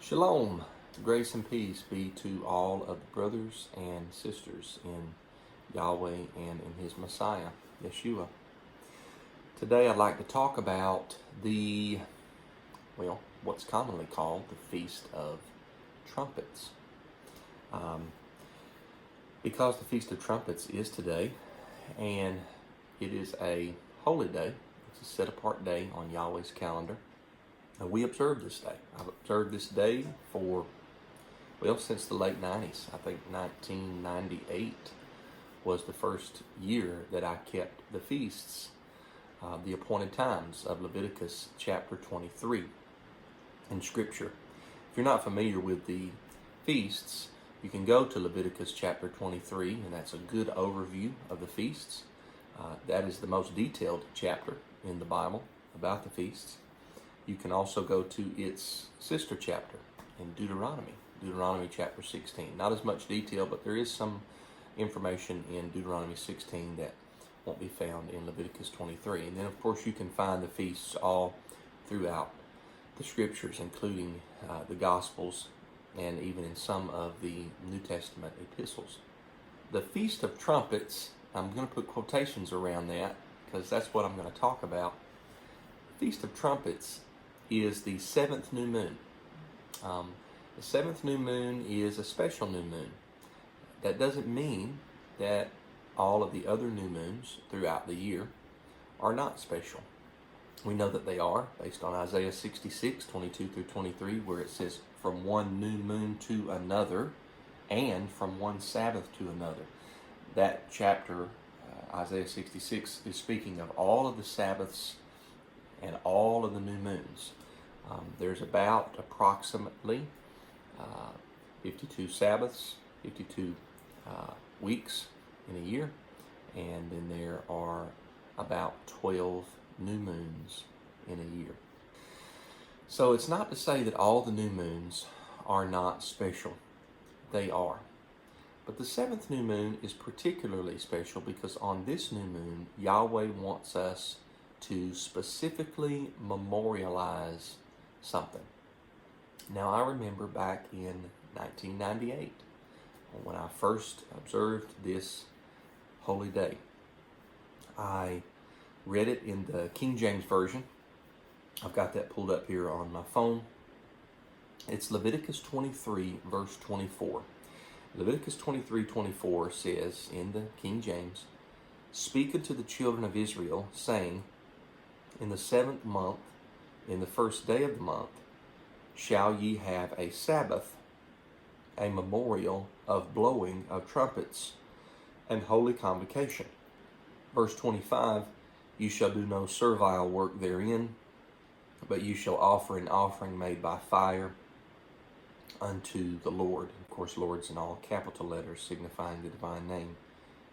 Shalom, grace and peace be to all of the brothers and sisters in Yahweh and in His Messiah, Yeshua. Today I'd like to talk about what's commonly called the Feast of Trumpets. Because the Feast of Trumpets is today, and it is a holy day, it's a set-apart day on Yahweh's calendar. And we observe this day. I've observed this day since the late 90s. I think 1998 was the first year that I kept the feasts, the appointed times of Leviticus chapter 23 in Scripture. If you're not familiar with the feasts, you can go to Leviticus chapter 23, and that's a good overview of the feasts. That is the most detailed chapter in the Bible about the feasts. You can also go to its sister chapter in Deuteronomy chapter 16. Not as much detail, but there is some information in Deuteronomy 16 that won't be found in Leviticus 23. And then, of course, you can find the feasts all throughout the Scriptures, including the Gospels and even in some of the New Testament epistles. The Feast of Trumpets, I'm going to put quotations around that because that's what I'm going to talk about. The Feast of Trumpets is the seventh new moon. The seventh new moon is a special new moon. That doesn't mean that all of the other new moons throughout the year are not special. We know that they are, based on Isaiah 66, 22 through 23, where it says, from one new moon to another, and from one Sabbath to another. That chapter, Isaiah 66, is speaking of all of the Sabbaths and all of the new moons. There's about approximately 52 Sabbaths, 52 weeks in a year, and then there are about 12 new moons in a year. So it's not to say that all the new moons are not special. They are. But the seventh new moon is particularly special because on this new moon, Yahweh wants us to specifically memorialize something. Now, I remember back in 1998 when I first observed this holy day. I read it in the King James Version. I've got that pulled up here on my phone. It's Leviticus 23, verse 24. Leviticus 23:24 says in the King James, "Speak unto the children of Israel, saying, in the 7th month, in the 1st day of the month, shall ye have a Sabbath, a memorial of blowing of trumpets, and holy convocation." Verse 25, "You shall do no servile work therein, but you shall offer an offering made by fire unto the Lord." Of course, Lord's in all capital letters, signifying the divine name,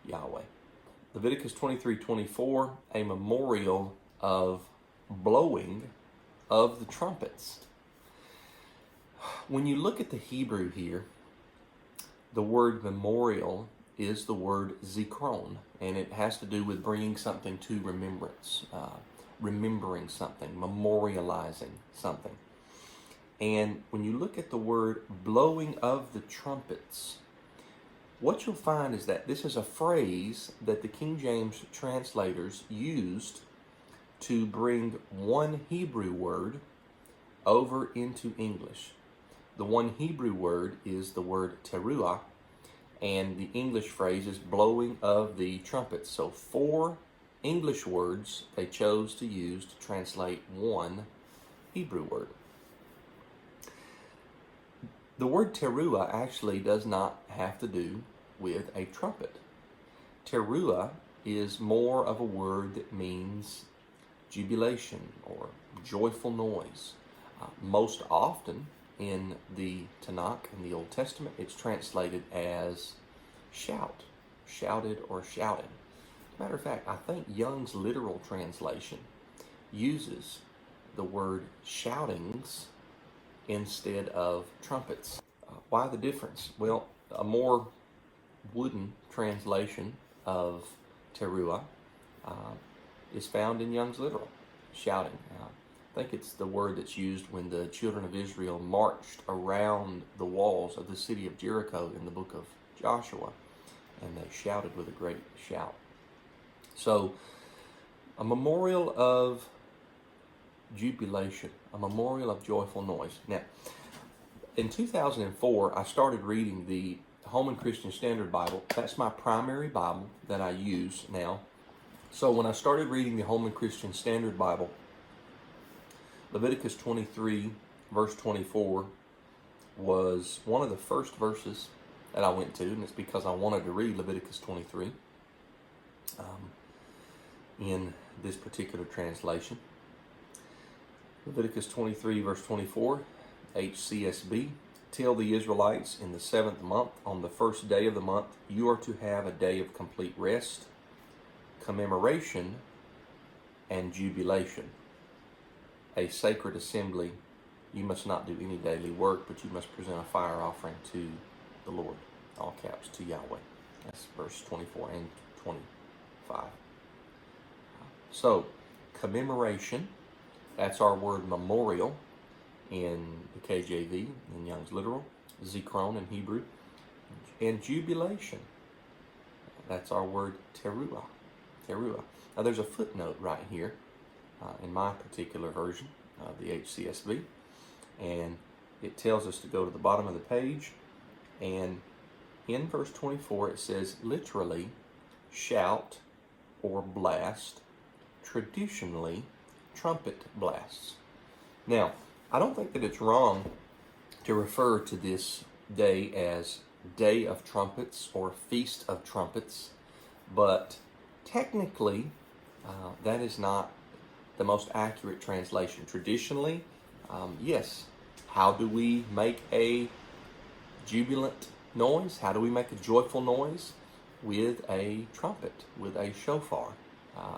Yahweh. Leviticus 23:24, a memorial of blowing of the trumpets. When you look at the Hebrew here, the word memorial is the word zikron, and it has to do with bringing something to remembrance, remembering something, memorializing something. And when you look at the word blowing of the trumpets, what you'll find is that this is a phrase that the King James translators used to bring one Hebrew word over into English. The one Hebrew word is the word teruah, and the English phrase is blowing of the trumpets. So 4 English words they chose to use to translate one Hebrew word. The word teruah actually does not have to do with a trumpet. Teruah is more of a word that means jubilation or joyful noise. Most often in the Tanakh, in the Old Testament, it's translated as shout, shouted, or shouting. As a matter of fact, I think Young's literal translation uses the word shoutings instead of trumpets. Why the difference? Well, a more wooden translation of teruah is found in Young's literal, shouting. I think it's the word that's used when the children of Israel marched around the walls of the city of Jericho in the book of Joshua, and they shouted with a great shout. So, a memorial of jubilation, a memorial of joyful noise. Now, in 2004, I started reading the Holman Christian Standard Bible. That's my primary Bible that I use now. So when I started reading the Holman Christian Standard Bible, Leviticus 23, verse 24, was one of the first verses that I went to, and it's because I wanted to read Leviticus 23 in this particular translation. Leviticus 23, verse 24, HCSB, tell the Israelites in the 7th month, on the first day of the month, you are to have a day of complete rest, commemoration, and jubilation. A sacred assembly. You must not do any daily work, but you must present a fire offering to the Lord. All caps, to Yahweh. That's verse 24 and 25. So, commemoration, that's our word memorial in the KJV, in Young's Literal, Zikron in Hebrew, and jubilation, that's our word teruah. Teruah. Now there's a footnote right here in my particular version of the HCSB, and it tells us to go to the bottom of the page, and in verse 24 it says literally shout or blast, traditionally trumpet blasts. Now, I don't think that it's wrong to refer to this day as Day of Trumpets or Feast of Trumpets, but technically that is not the most accurate translation. Traditionally, yes. How do we make a jubilant noise? How do we make a joyful noise? With a trumpet, with a shofar,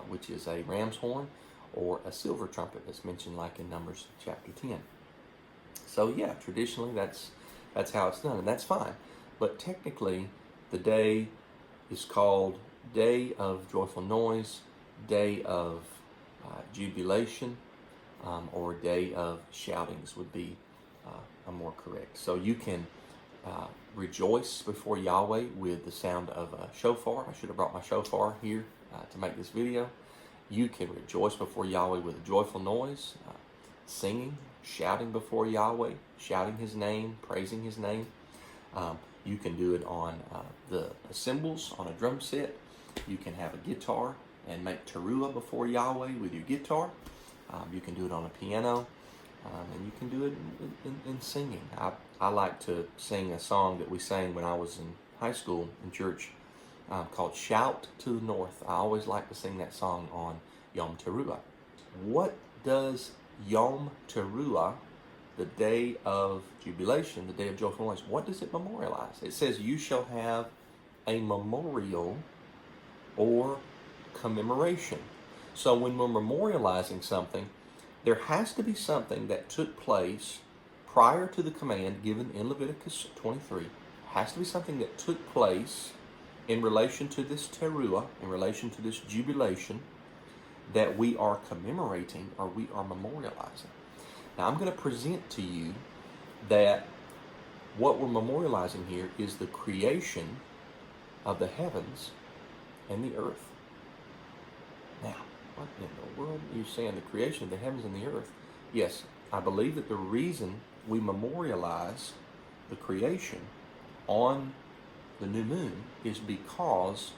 which is a ram's horn or a silver trumpet that's mentioned like in Numbers chapter 10. So yeah, traditionally that's how it's done, and that's fine. But technically, the day is called Day of Joyful Noise, Day of Jubilation, or Day of Shoutings would be a more correct. So you can rejoice before Yahweh with the sound of a shofar. I should have brought my shofar here to make this video. You can rejoice before Yahweh with a joyful noise, singing, shouting before Yahweh, shouting His name, praising His name. You can do it on the cymbals, on a drum set. You can have a guitar and make teruah before Yahweh with your guitar. You can do it on a piano, and you can do it in singing. I like to sing a song that we sang when I was in high school in church called Shout to the North. I always like to sing that song on Yom Teruah. What does Yom Teruah, the day of jubilation, the day of joyful noise, what does it memorialize? It says you shall have a memorial or commemoration. So when we're memorializing something, there has to be something that took place prior to the command given in Leviticus 23. Has to be something that took place in relation to this teruah, in relation to this jubilation, that we are commemorating or we are memorializing. Now I'm going to present to you that what we're memorializing here is the creation of the heavens and the earth. Now, what in the world are you saying, the creation of the heavens and the earth? Yes, I believe that the reason we memorialize the creation on the new moon is because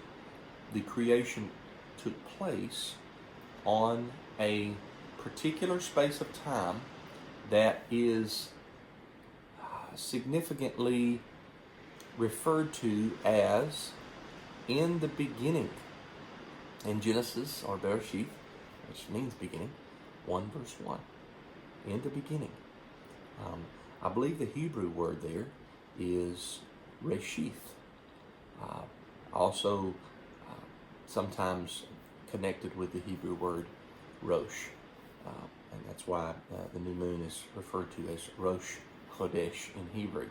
the creation took place on a particular space of time that is significantly referred to as in the beginning. In Genesis, or Bereshith, which means beginning, 1 verse 1. In the beginning. I believe the Hebrew word there is Reshith. Also sometimes connected with the Hebrew word Rosh. And that's why the new moon is referred to as Rosh Chodesh in Hebrew.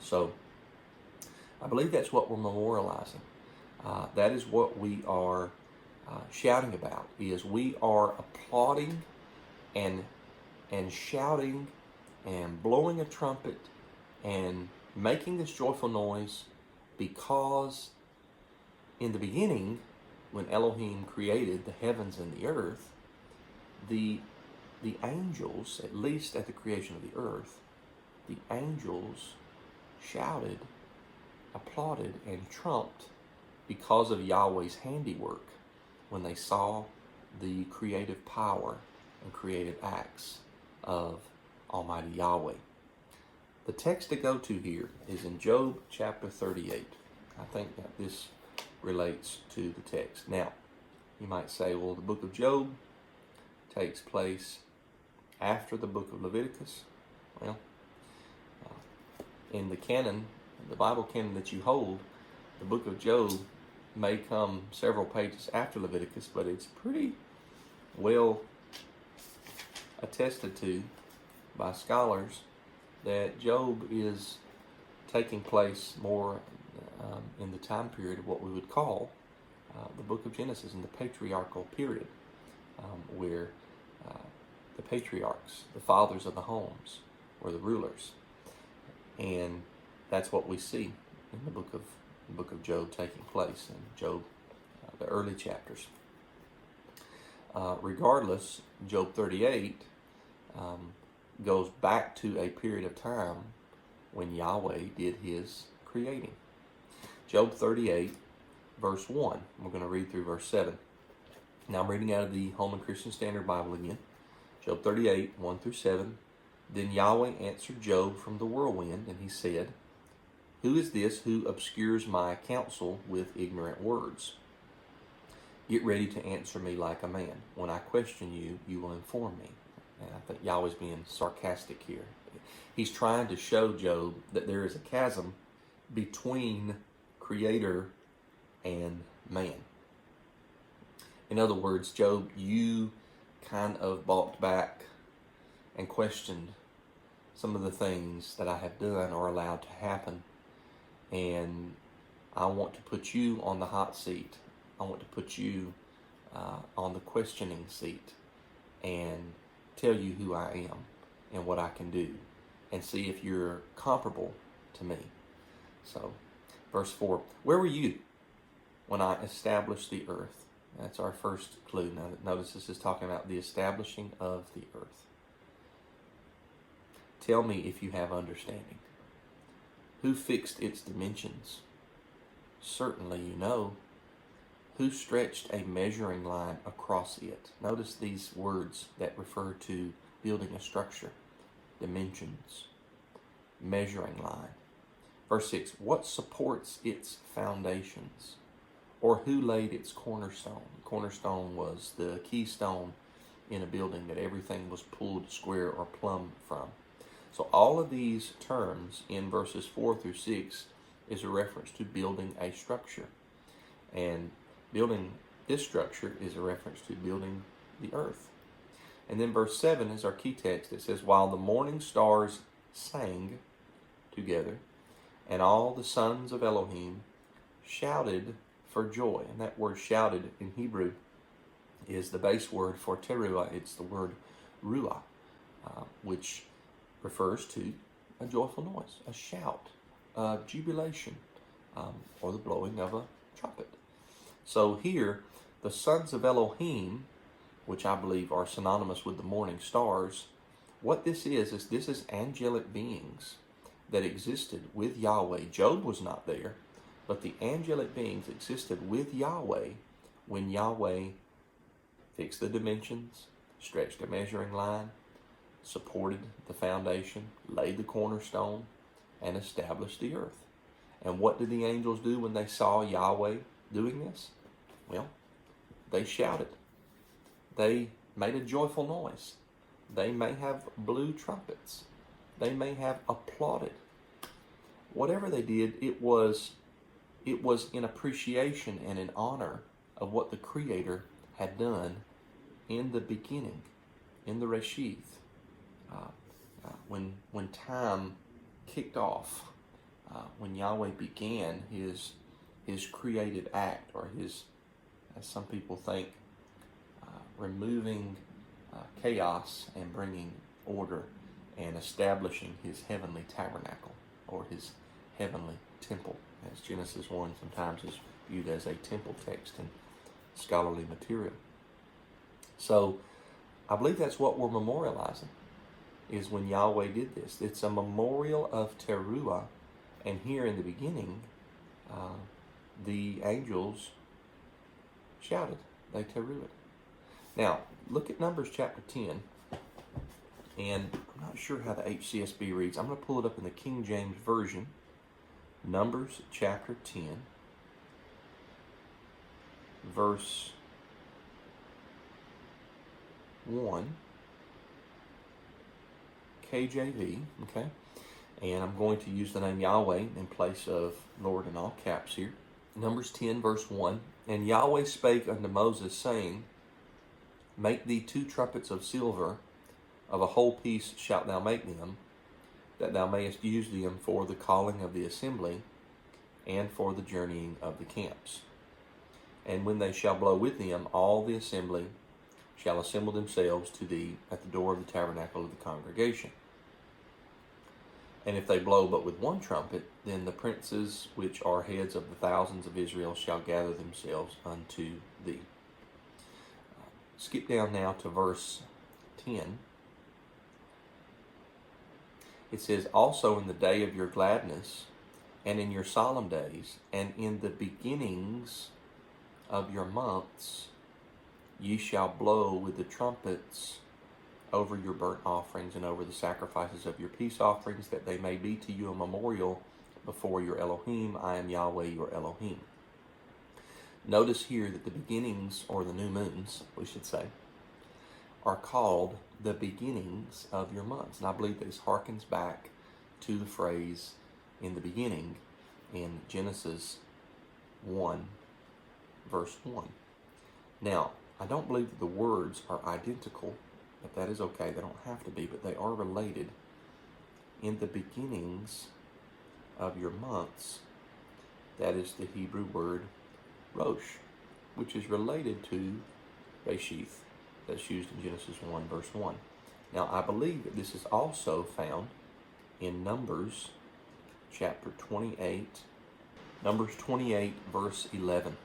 So I believe that's what we're memorializing. That is what we are shouting about, is we are applauding and shouting and blowing a trumpet and making this joyful noise, because in the beginning, when Elohim created the heavens and the earth, the angels, at least at the creation of the earth, the angels shouted, applauded, and trumped because of Yahweh's handiwork when they saw the creative power and creative acts of Almighty Yahweh. The text to go to here is in Job chapter 38. I think that this relates to the text. Now, you might say, well, the book of Job takes place after the book of Leviticus. Well, in the canon, the Bible canon that you hold, the book of Job may come several pages after Leviticus, but it's pretty well attested to by scholars that Job is taking place more in the time period of what we would call the book of Genesis, in the patriarchal period, where the patriarchs, the fathers of the homes, were the rulers. And that's what we see in the book of Job taking place in Job, the early chapters. Regardless, Job 38 goes back to a period of time when Yahweh did his creating. Job 38, verse 1. We're going to read through verse 7. Now I'm reading out of the Holman Christian Standard Bible again. Job 38, 1 through 7. Then Yahweh answered Job from the whirlwind, and he said, Who is this who obscures my counsel with ignorant words? Get ready to answer me like a man. When I question you, you will inform me. And I think Yahweh's being sarcastic here. He's trying to show Job that there is a chasm between Creator and man. In other words, Job, you kind of balked back and questioned some of the things that I have done or allowed to happen. And I want to put you on the hot seat. I want to put you on the questioning seat and tell you who I am and what I can do, and see if you're comparable to me. So, verse 4, where were you when I established the earth? That's our first clue. Now, notice this is talking about the establishing of the earth. Tell me if you have understanding. Who fixed its dimensions? Certainly you know. Who stretched a measuring line across it? Notice these words that refer to building a structure. Dimensions. Measuring line. Verse 6, what supports its foundations? Or who laid its cornerstone? Cornerstone was the keystone in a building that everything was pulled square or plumb from. So all of these terms in verses 4 through 6 is a reference to building a structure. And building this structure is a reference to building the earth. And then verse 7 is our key text. It says, while the morning stars sang together, and all the sons of Elohim shouted for joy. And that word shouted in Hebrew is the base word for teruah. It's the word ruah, which refers to a joyful noise, a shout, jubilation, or the blowing of a trumpet. So here, the sons of Elohim, which I believe are synonymous with the morning stars, what this is this is angelic beings that existed with Yahweh. Job was not there, but the angelic beings existed with Yahweh when Yahweh fixed the dimensions, stretched a measuring line, supported the foundation, laid the cornerstone, and established the earth. And what did the angels do when they saw Yahweh doing this? Well, they shouted. They made a joyful noise. They may have blew trumpets. They may have applauded. Whatever they did, it was in appreciation and in honor of what the Creator had done in the beginning, in the Reshith, when time kicked off, when Yahweh began his creative act, or his, as some people think, removing chaos and bringing order and establishing his heavenly tabernacle or his heavenly temple, as Genesis 1 sometimes is viewed as a temple text in scholarly material. So I believe that's what we're memorializing, is when Yahweh did this. It's a memorial of Teruah, and here in the beginning, the angels shouted. They teruah. Now, look at Numbers chapter 10, and I'm not sure how the HCSB reads. I'm going to pull it up in the King James Version. Numbers chapter 10, verse 1, KJV, okay? And I'm going to use the name Yahweh in place of Lord in all caps here. Numbers 10, verse 1, And Yahweh spake unto Moses, saying, Make thee 2 trumpets of silver, of a whole piece shalt thou make them, that thou mayest use them for the calling of the assembly, and for the journeying of the camps. And when they shall blow with them, all the assembly shall assemble themselves to thee at the door of the tabernacle of the congregation. And if they blow but with 1 trumpet, then the princes which are heads of the thousands of Israel shall gather themselves unto thee. Skip down now to verse 10. It says, Also in the day of your gladness, and in your solemn days, and in the beginnings of your months, ye shall blow with the trumpets over your burnt offerings and over the sacrifices of your peace offerings, that they may be to you a memorial before your Elohim. I am Yahweh your Elohim. Notice here that the beginnings, or the new moons, we should say, are called the beginnings of your months. And I believe this harkens back to the phrase in the beginning in Genesis 1, verse 1. Now, I don't believe that the words are identical, but that is okay. They don't have to be, but they are related. In the beginnings of your months, that is the Hebrew word Rosh, which is related to Reshith, that's used in Genesis 1, verse 1. Now, I believe that this is also found in Numbers chapter 28, Numbers 28, verse 11.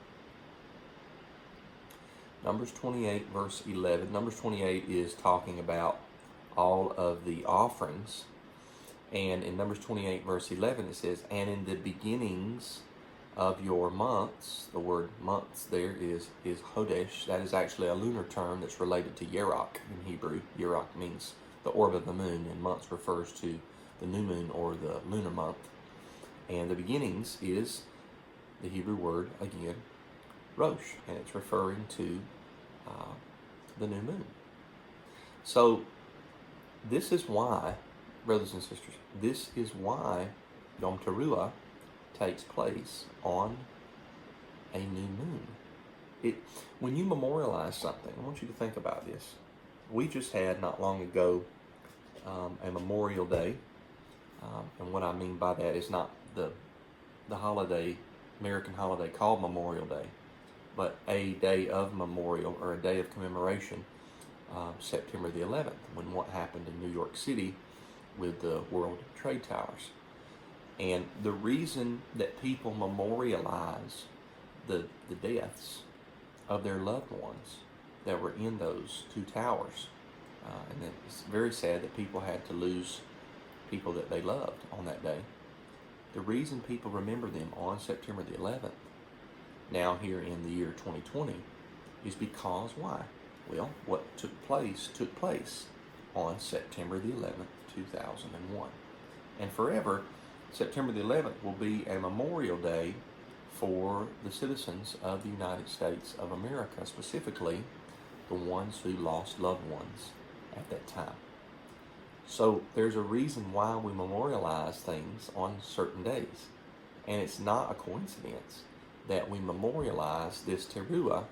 Numbers 28, verse 11. Numbers 28 is talking about all of the offerings. And in Numbers 28, verse 11, it says, And in the beginnings of your months, the word months there is Hodesh. That is actually a lunar term that's related to Yerach in Hebrew. Yerach means the orb of the moon, and months refers to the new moon or the lunar month. And the beginnings is the Hebrew word, again, Rosh, and it's referring to the new moon. So this is why, brothers and sisters, this is why Yom Teruah takes place on a new moon. When you memorialize something, I want you to think about this. We just had, not long ago, a Memorial Day, and what I mean by that is not the holiday, American holiday called Memorial Day, but a day of memorial, or a day of commemoration, September the 11th, when what happened in New York City with the World Trade Towers. And the reason that people memorialize the deaths of their loved ones that were in those 2 towers, and it's very sad that people had to lose people that they loved on that day. The reason people remember them on September the 11th, now here in the year 2020, is because why? Well, what took place on September the 11th, 2001. And forever, September the 11th will be a memorial day for the citizens of the United States of America, specifically the ones who lost loved ones at that time. So there's a reason why we memorialize things on certain days. And it's not a coincidence that we memorialize this Teruah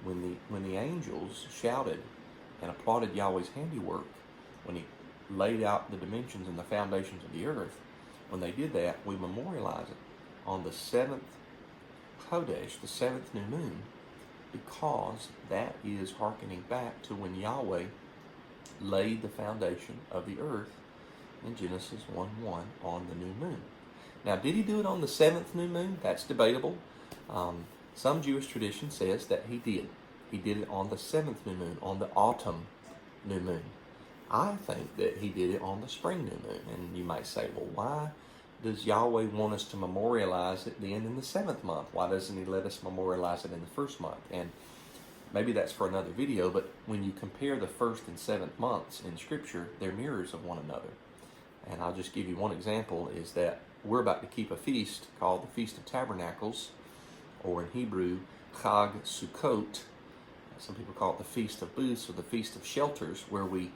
when the angels shouted and applauded Yahweh's handiwork, when he laid out the dimensions and the foundations of the earth. When they did that, we memorialize it on the 7th Chodesh, the 7th new moon, because that is hearkening back to when Yahweh laid the foundation of the earth in Genesis 1:1 on the new moon. Now, did he do it on the seventh new moon? That's debatable. Some Jewish tradition says that he did. He did it on the seventh new moon, on the autumn new moon. I think that he did it on the spring new moon. And you might say, well, why does Yahweh want us to memorialize it then in the seventh month? Why doesn't he let us memorialize it in the first month? And maybe that's for another video, but when you compare the first and seventh months in Scripture, they're mirrors of one another. And I'll just give you one example, is that we're about to keep a feast called the Feast of Tabernacles, or in Hebrew, Chag Sukkot. Some people call it the Feast of Booths or the Feast of Shelters, where we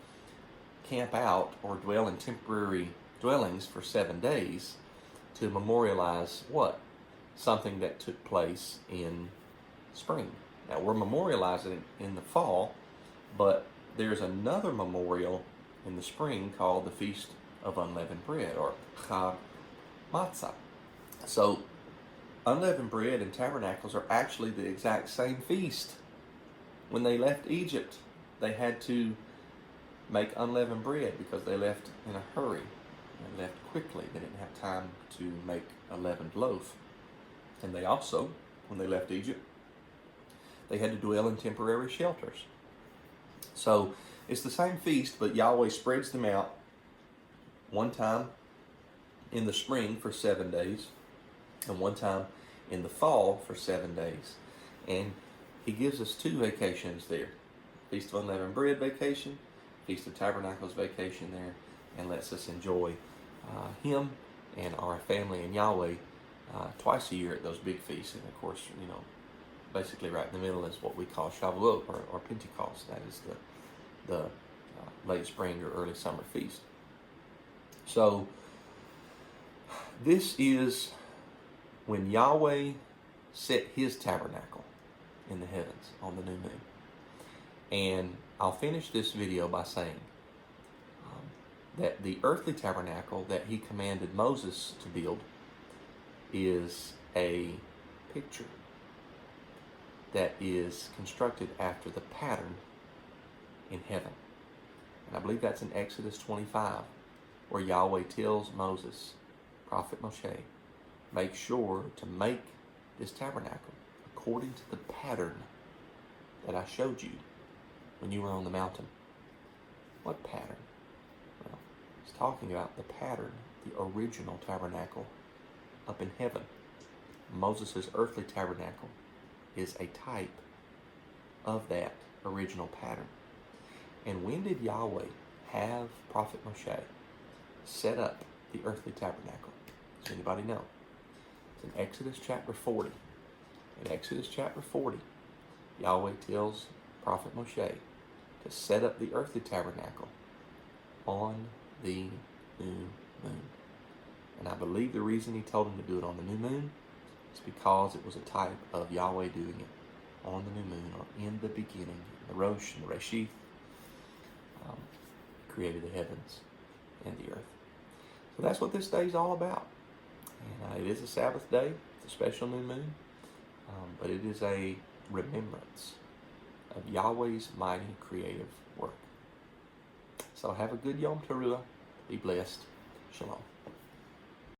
camp out or dwell in temporary dwellings for 7 days to memorialize what? Something that took place in spring. Now, we're memorializing it in the fall, but there's another memorial in the spring called the Feast of Unleavened Bread, or Chag Matzah. So, unleavened bread and tabernacles are actually the exact same feast. When they left Egypt, they had to make unleavened bread because they left in a hurry. They left quickly. They didn't have time to make a leavened loaf. And they also, when they left Egypt, they had to dwell in temporary shelters. So it's the same feast, but Yahweh spreads them out one time in the spring for 7 days and one time in the fall for 7 days. And he gives us 2 vacations there. Feast of Unleavened Bread vacation, Feast of Tabernacles vacation there, and lets us enjoy him and our family and Yahweh twice a year at those big feasts. And of course, basically right in the middle is what we call Shavuot or Pentecost. That is the late spring or early summer feast. So this is when Yahweh set his tabernacle in the heavens on the new moon. And I'll finish this video by saying that the earthly tabernacle that he commanded Moses to build is a picture that is constructed after the pattern in heaven. And I believe that's in Exodus 25, where Yahweh tells Moses, Prophet Moshe, make sure to make this tabernacle according to the pattern that I showed you when you were on the mountain. What pattern? Well, it's talking about the pattern, the original tabernacle up in heaven. Moses' earthly tabernacle is a type of that original pattern. And when did Yahweh have Prophet Moshe set up the earthly tabernacle? Does anybody know? It's in Exodus chapter 40. In Exodus chapter 40, Yahweh tells Prophet Moshe to set up the earthly tabernacle on the new moon. And I believe the reason he told him to do it on the new moon is because it was a type of Yahweh doing it on the new moon, or in the beginning, the Rosh and the Reshith, created the heavens and the earth. So that's what this day is all about. And it is a Sabbath day. It's a special new moon. But it is a remembrance of Yahweh's mighty creative work. So have a good Yom Teruah. Be blessed. Shalom.